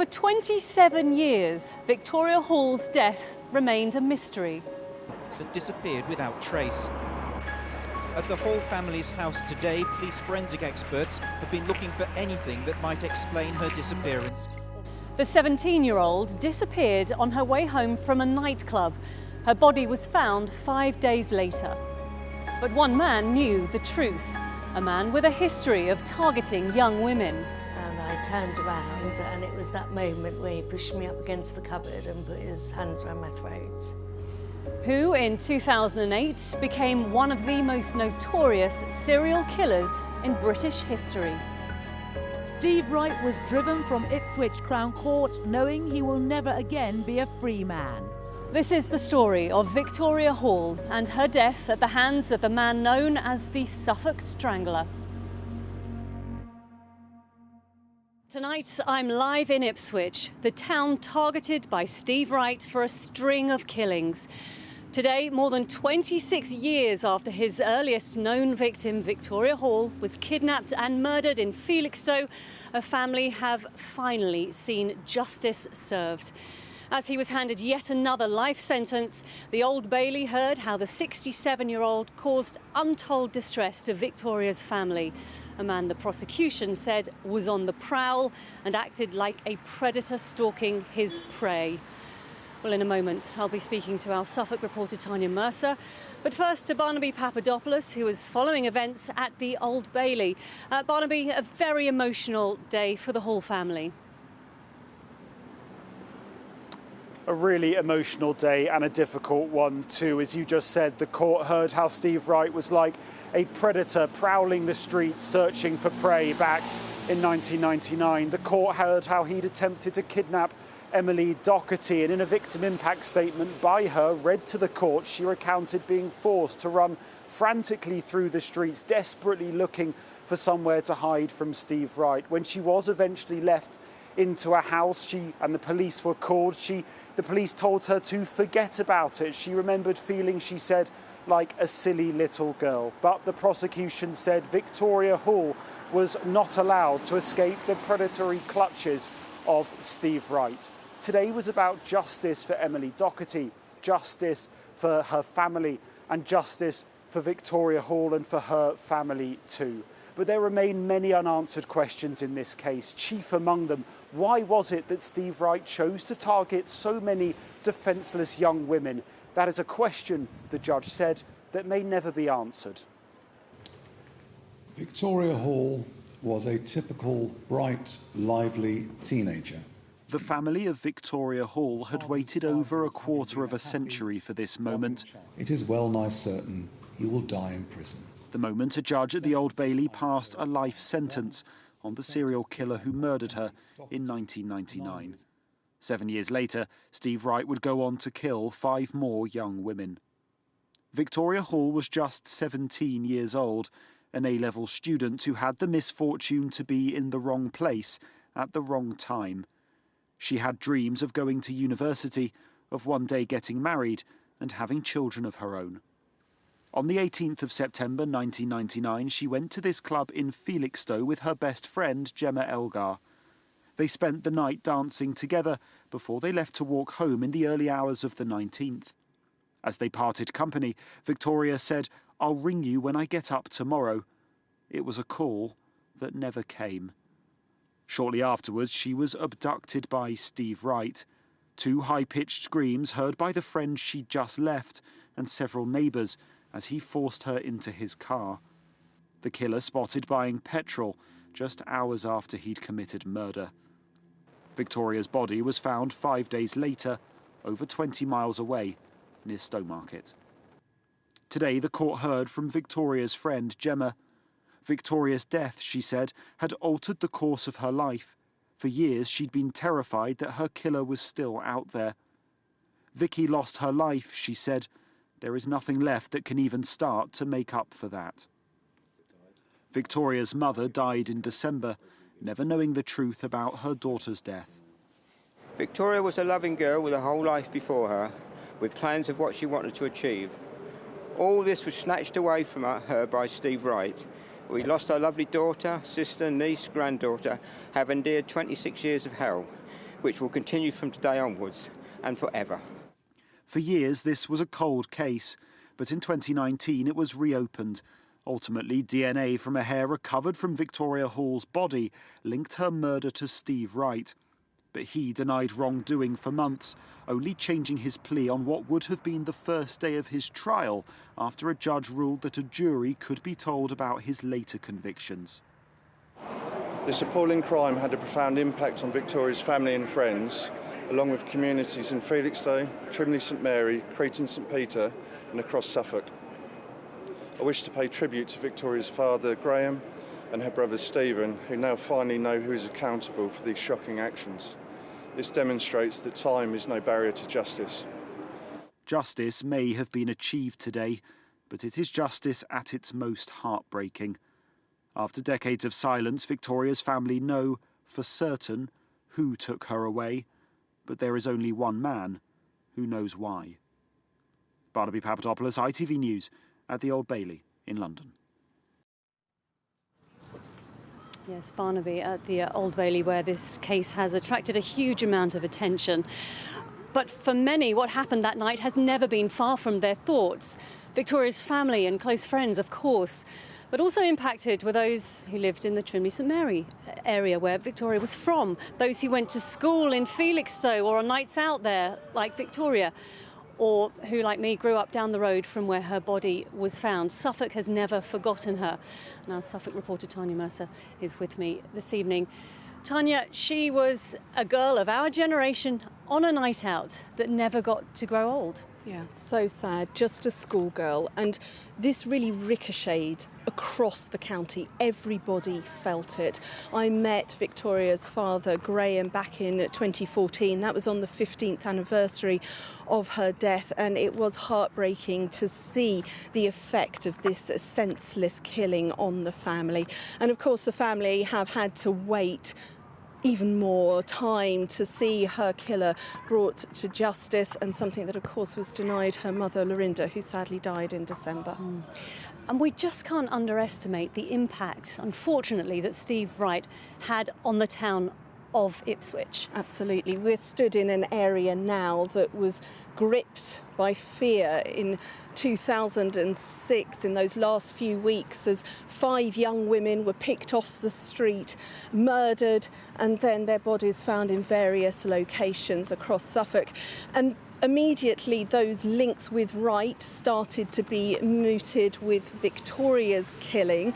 For 27 years, Victoria Hall's death remained a mystery. That disappeared without trace. At the Hall family's house today, police forensic experts have been looking for anything that might explain her disappearance. The 17-year-old disappeared on her way home from a nightclub. Her body was found 5 days later. But one man knew the truth, a man with a history of targeting young women. And I turned around and it was that moment where he pushed me up against the cupboard and put his hands around my throat. Who in 2008 became one of the most notorious serial killers in British history. Steve Wright was driven from Ipswich Crown Court knowing he will never again be a free man. This is the story of Victoria Hall and her death at the hands of the man known as the Suffolk Strangler. Tonight, I'm live in Ipswich, the town targeted by Steve Wright for a string of killings. Today, more than 26 years after his earliest known victim, Victoria Hall, was kidnapped and murdered in Felixstowe, a family have finally seen justice served. As he was handed yet another life sentence, the Old Bailey heard how the 67-year-old caused untold distress to Victoria's family. A man the prosecution said was on the prowl and acted like a predator stalking his prey. Well, in a moment, I'll be speaking to our Suffolk reporter Tanya Mercer. But first to Barnaby Papadopoulos, who is following events at the Old Bailey. Barnaby, a very emotional day for the Hall family. A really emotional day and a difficult one too. As you just said, the court heard how Steve Wright was like a predator prowling the streets searching for prey back in 1999. The court heard how he'd attempted to kidnap Emily Doherty, and in a victim impact statement by her read to the court, she recounted being forced to run frantically through the streets, desperately looking for somewhere to hide from Steve Wright. When she was eventually left into a house, she and the police were called. The police told her to forget about it. She remembered feeling, she said, like a silly little girl. But the prosecution said Victoria Hall was not allowed to escape the predatory clutches of Steve Wright. Today was about justice for Emily Doherty, justice for her family, and justice for Victoria Hall and for her family too. But there remain many unanswered questions in this case. Chief among them, why was it that Steve Wright chose to target so many defenceless young women? That is a question, the judge said, that may never be answered. Victoria Hall was a typical, bright, lively teenager. The family of Victoria Hall had waited over a quarter of a century for this moment. It is well nigh certain he will die in prison. The moment a judge at the Old Bailey passed a life sentence on the serial killer who murdered her in 1999. 7 years later, Steve Wright would go on to kill 5 more young women. Victoria Hall was just 17 years old, an A-level student who had the misfortune to be in the wrong place at the wrong time. She had dreams of going to university, of one day getting married and having children of her own. On the 18th of September 1999, she went to this club in Felixstowe with her best friend, Gemma Elgar. They spent the night dancing together before they left to walk home in the early hours of the 19th. As they parted company, Victoria said, "I'll ring you when I get up tomorrow." It was a call that never came. Shortly afterwards, she was abducted by Steve Wright. 2 high-pitched screams heard by the friend she'd just left and several neighbours as he forced her into his car. The killer spotted buying petrol just hours after he'd committed murder. Victoria's body was found 5 days later, over 20 miles away, near Stowmarket. Today, the court heard from Victoria's friend, Gemma. Victoria's death, she said, had altered the course of her life. For years, she'd been terrified that her killer was still out there. Vicky lost her life, she said. There is nothing left that can even start to make up for that. Victoria's mother died in December, never knowing the truth about her daughter's death. Victoria was a loving girl with a whole life before her, with plans of what she wanted to achieve. All this was snatched away from her by Steve Wright. We lost our lovely daughter, sister, niece, granddaughter, have endured 26 years of hell. which will continue from today onwards and forever. For years, this was a cold case, but in 2019 it was reopened. Ultimately, DNA from a hair recovered from Victoria Hall's body linked her murder to Steve Wright. But he denied wrongdoing for months, only changing his plea on what would have been the first day of his trial after a judge ruled that a jury could be told about his later convictions. This appalling crime had a profound impact on Victoria's family and friends, along with communities in Felixstowe, Trimley St Mary, Creighton St Peter and across Suffolk. I wish to pay tribute to Victoria's father, Graham, and her brother, Stephen, who now finally know who is accountable for these shocking actions. This demonstrates that time is no barrier to justice. Justice may have been achieved today, but it is justice at its most heartbreaking. After decades of silence, Victoria's family know for certain who took her away, but there is only one man who knows why. Barnaby Papadopoulos, ITV News, at the Old Bailey in London. Yes, Barnaby at the Old Bailey, where this case has attracted a huge amount of attention. But for many, what happened that night has never been far from their thoughts. Victoria's family and close friends, of course, but also impacted were those who lived in the Trimley St Mary area where Victoria was from, those who went to school in Felixstowe or on nights out there, like Victoria, or who, like me, grew up down the road from where her body was found. Suffolk has never forgotten her. Now, Suffolk reporter Tanya Mercer is with me this evening. Tanya, she was a girl of our generation on a night out that never got to grow old. Yeah, so sad, just a schoolgirl. And this really ricocheted across the county. Everybody felt it. I met Victoria's father, Graham, back in 2014. That was on the 15th anniversary of her death, and it was heartbreaking to see the effect of this senseless killing on the family. And of course, the family have had to wait even more time to see her killer brought to justice, and something that of course was denied her mother Lorinda, who sadly died in December. And we just can't underestimate the impact, unfortunately, that Steve Wright had on the town of Ipswich. Absolutely. We're stood in an area now that was gripped by fear in 2006, in those last few weeks, as 5 young women were picked off the street, murdered, and then their bodies found in various locations across Suffolk. And immediately those links with Wright started to be mooted with Victoria's killing.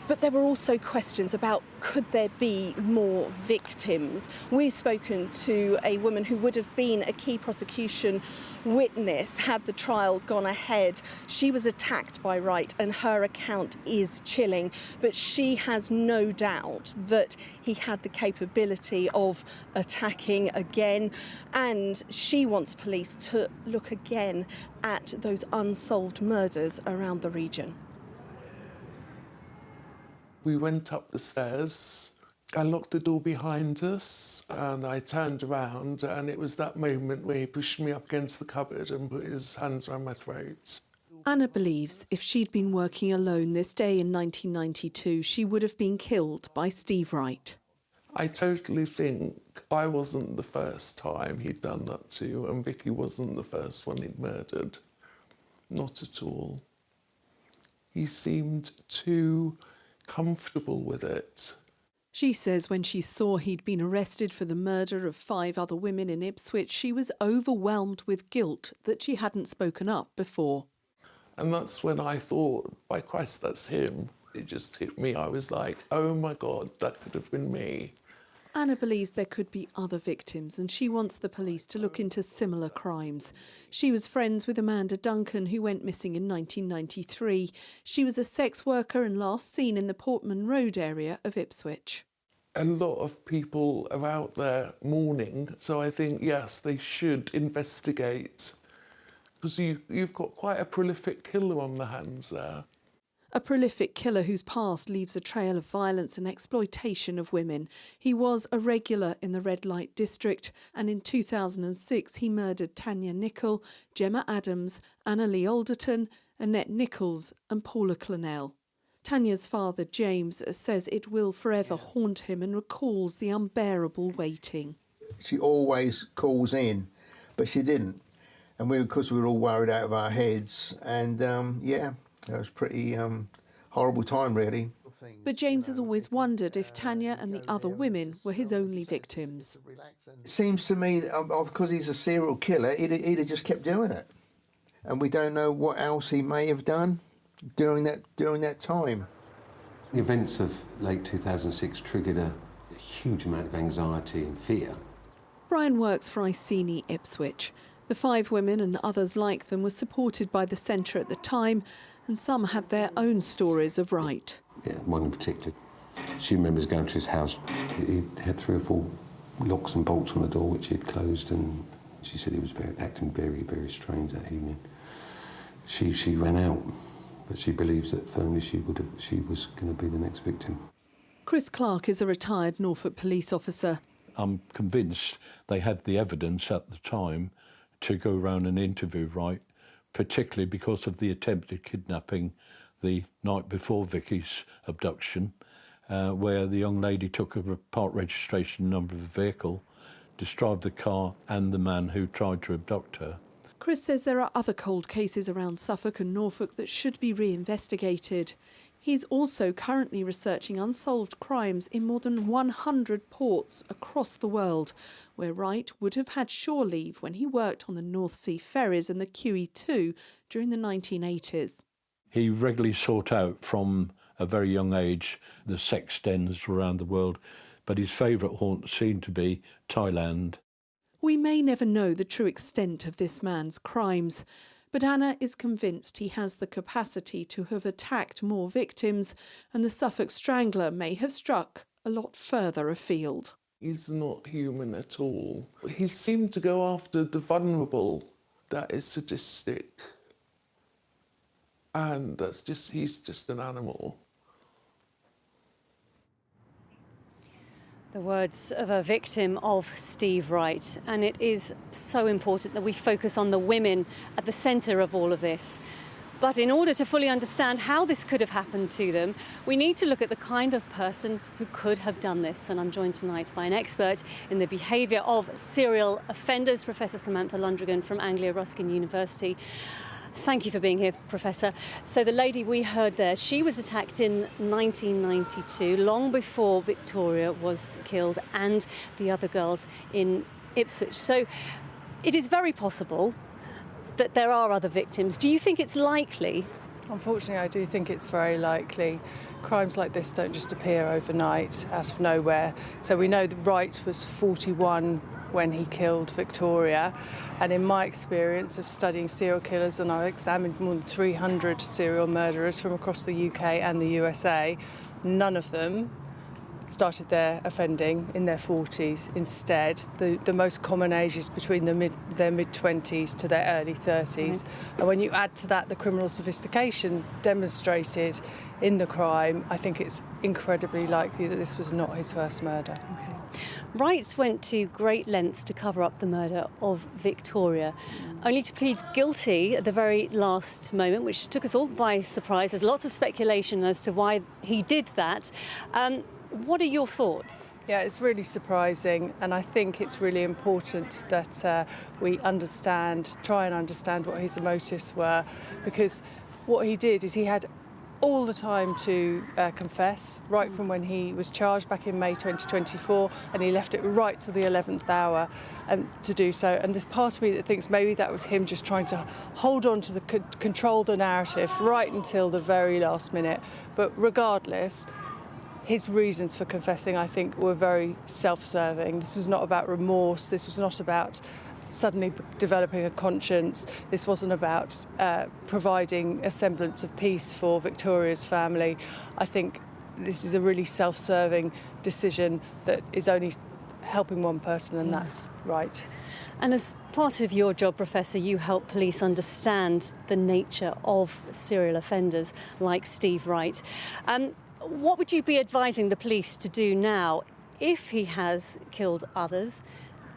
But there were also questions about, could there be more victims? We've spoken to a woman who would have been a key prosecution witness had the trial gone ahead. She was attacked by Wright, and her account is chilling, but she has no doubt that he had the capability of attacking again, and she wants police to look again at those unsolved murders around the region. We went up the stairs. I locked the door behind us and I turned around, and it was that moment where he pushed me up against the cupboard and put his hands around my throat. Anna believes if she'd been working alone this day in 1992, she would have been killed by Steve Wright. I totally think I wasn't the first time he'd done that to, and Vicky wasn't the first one he'd murdered. Not at all. He seemed too comfortable with it. She says when she saw he'd been arrested for the murder of 5 other women in Ipswich, she was overwhelmed with guilt that she hadn't spoken up before. And that's when I thought, by Christ, that's him. It just hit me. I was like, oh my God, that could have been me. Anna believes there could be other victims, and she wants the police to look into similar crimes. She was friends with Amanda Duncan, who went missing in 1993. She was a sex worker and last seen in the Portman Road area of Ipswich. A lot of people are out there mourning, so I think, yes, they should investigate, because you've got quite a prolific killer on the hands there. A prolific killer whose past leaves a trail of violence and exploitation of women. He was a regular in the red light district, and in 2006 he murdered Tanya Nicol, Gemma Adams, Annalie Alderton, Annette Nichols and Paula Clennell. Tanya's father, James, says it will forever haunt him and recalls the unbearable waiting. she always calls in, but she didn't. And of course, we were all worried out of our heads. And, yeah, that was a pretty horrible time, really. But James has always wondered if Tanya and the other women were his only victims. It seems to me that because he's a serial killer, he'd have just kept doing it. And we don't know what else he may have done during that time. The events of late 2006 triggered a huge amount of anxiety and fear. Brian works for Iceni Ipswich. The 5 women and others like them were supported by the centre at the time, and some have their own stories of Wright. Yeah, one in particular. She remembers going to his house. He had 3 or 4 locks and bolts on the door, which he had closed, and she said he was acting very, very strange that evening. She ran out, but she believes that firmly she was going to be the next victim. Chris Clark is a retired Norfolk police officer. I'm convinced they had the evidence at the time to go around and interview Wright, particularly because of the attempted kidnapping the night before Vicky's abduction, where the young lady took a part registration number of the vehicle, described the car and the man who tried to abduct her. Chris says there are other cold cases around Suffolk and Norfolk that should be reinvestigated. He's also currently researching unsolved crimes in more than 100 ports across the world, where Wright would have had shore leave when he worked on the North Sea ferries and the QE2 during the 1980s. He regularly sought out from a very young age the sex dens around the world, but his favourite haunt seemed to be Thailand. We may never know the true extent of this man's crimes, but Anna is convinced he has the capacity to have attacked more victims, and the Suffolk Strangler may have struck a lot further afield. He's not human at all. He seemed to go after the vulnerable. That is sadistic. And he's just an animal. The words of a victim of Steve Wright, and it is so important that we focus on the women at the centre of all of this. But in order to fully understand how this could have happened to them, we need to look at the kind of person who could have done this. And I'm joined tonight by an expert in the behaviour of serial offenders, Professor Samantha Lundrigan from Anglia Ruskin University. Thank you for being here, Professor. So the lady we heard there, she was attacked in 1992, long before Victoria was killed and the other girls in Ipswich. So it is very possible that there are other victims. Do you think it's likely? Unfortunately, I do think it's very likely. Crimes like this don't just appear overnight, out of nowhere. So we know that Wright was 41 when he killed Victoria, and in my experience of studying serial killers, and I've examined more than 300 serial murderers from across the UK and the USA, none of them started their offending in their 40s. Instead, the most common age is between their mid-20s to their early 30s. And when you add to that the criminal sophistication demonstrated in the crime, I think it's incredibly likely that this was not his first murder. Wright went to great lengths to cover up the murder of Victoria, only to plead guilty at the very last moment, which took us all by surprise. There's lots of speculation as to why he did that. What are your thoughts? Yeah, it's really surprising, and I think it's really important that we try and understand what his motives were, because what he did is he had all the time to confess, right from when he was charged back in May 2024, and he left it right to the 11th hour to do so. And there's part of me that thinks maybe that was him just trying to hold on to control the narrative right until the very last minute. But regardless, his reasons for confessing, I think, were very self-serving. This was not about remorse. This was not about suddenly developing a conscience. This wasn't about providing a semblance of peace for Victoria's family. I think this is a really self-serving decision that is only helping one person, and that's Wright. And as part of your job, Professor, you help police understand the nature of serial offenders like Steve Wright. What would you be advising the police to do now if he has killed others?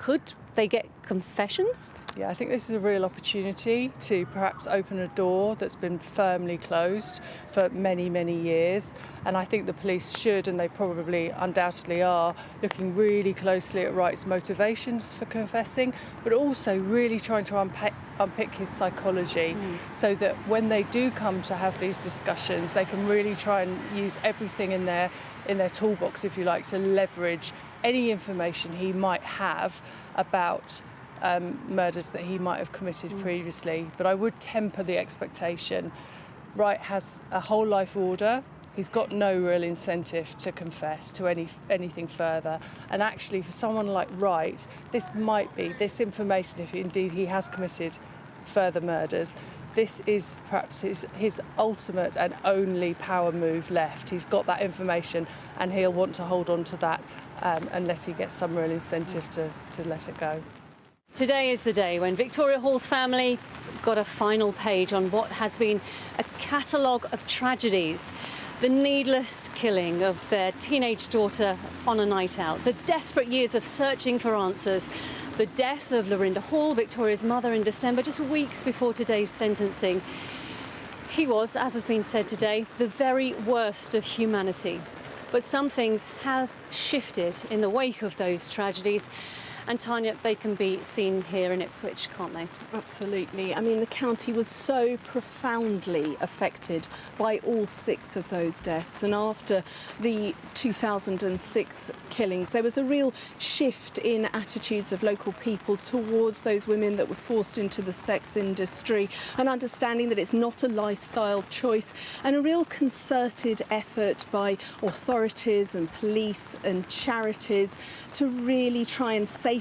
Could they get confessions? Yeah, I think this is a real opportunity to perhaps open a door that's been firmly closed for many, many years. And I think the police should, and they probably undoubtedly are, looking really closely at Wright's motivations for confessing, but also really trying to unpick his psychology so that when they do come to have these discussions, they can really try and use everything in their toolbox, if you like, to leverage any information he might have about murders that he might have committed previously. But I would temper the expectation. Wright has a whole life order. He's got no real incentive to confess to anything further. And actually, for someone like Wright, this information, if indeed he has committed further murders, this is perhaps his ultimate and only power move left. He's got that information and he'll want to hold on to that unless he gets some real incentive to let it go. Today is the day when Victoria Hall's family got a final page on what has been a catalogue of tragedies. The needless killing of their teenage daughter on a night out, the desperate years of searching for answers, the death of Lorinda Hall, Victoria's mother, in December, just weeks before today's sentencing. He was, as has been said today, the very worst of humanity. But some things have shifted in the wake of those tragedies. And Tanya, they can be seen here in Ipswich, can't they? Absolutely. I mean, the county was so profoundly affected by all 6 of those deaths. And after the 2006 killings, there was a real shift in attitudes of local people towards those women that were forced into the sex industry, an understanding that it's not a lifestyle choice, and a real concerted effort by authorities and police and charities to really try and safeguard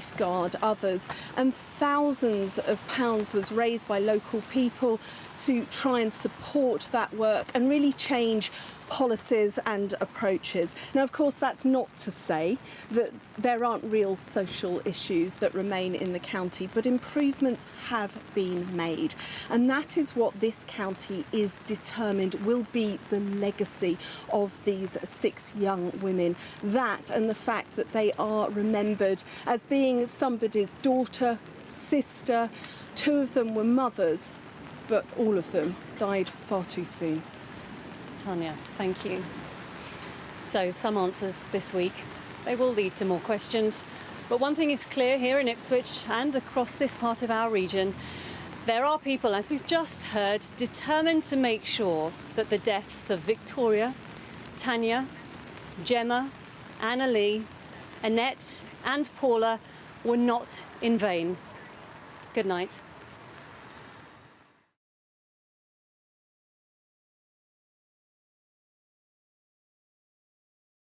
others. And thousands of pounds was raised by local people to try and support that work and really change policies and approaches. Now, of course, that's not to say that there aren't real social issues that remain in the county, but improvements have been made. And that is what this county is determined will be the legacy of these 6 young women. That and the fact that they are remembered as being somebody's daughter, sister. 2 of them were mothers, but all of them died far too soon. Tanya, thank you. So, some answers this week. They will lead to more questions. But one thing is clear here in Ipswich and across this part of our region. There are people, as we've just heard, determined to make sure that the deaths of Victoria, Tanya, Gemma, Anna Lee, Annette and Paula were not in vain. Good night.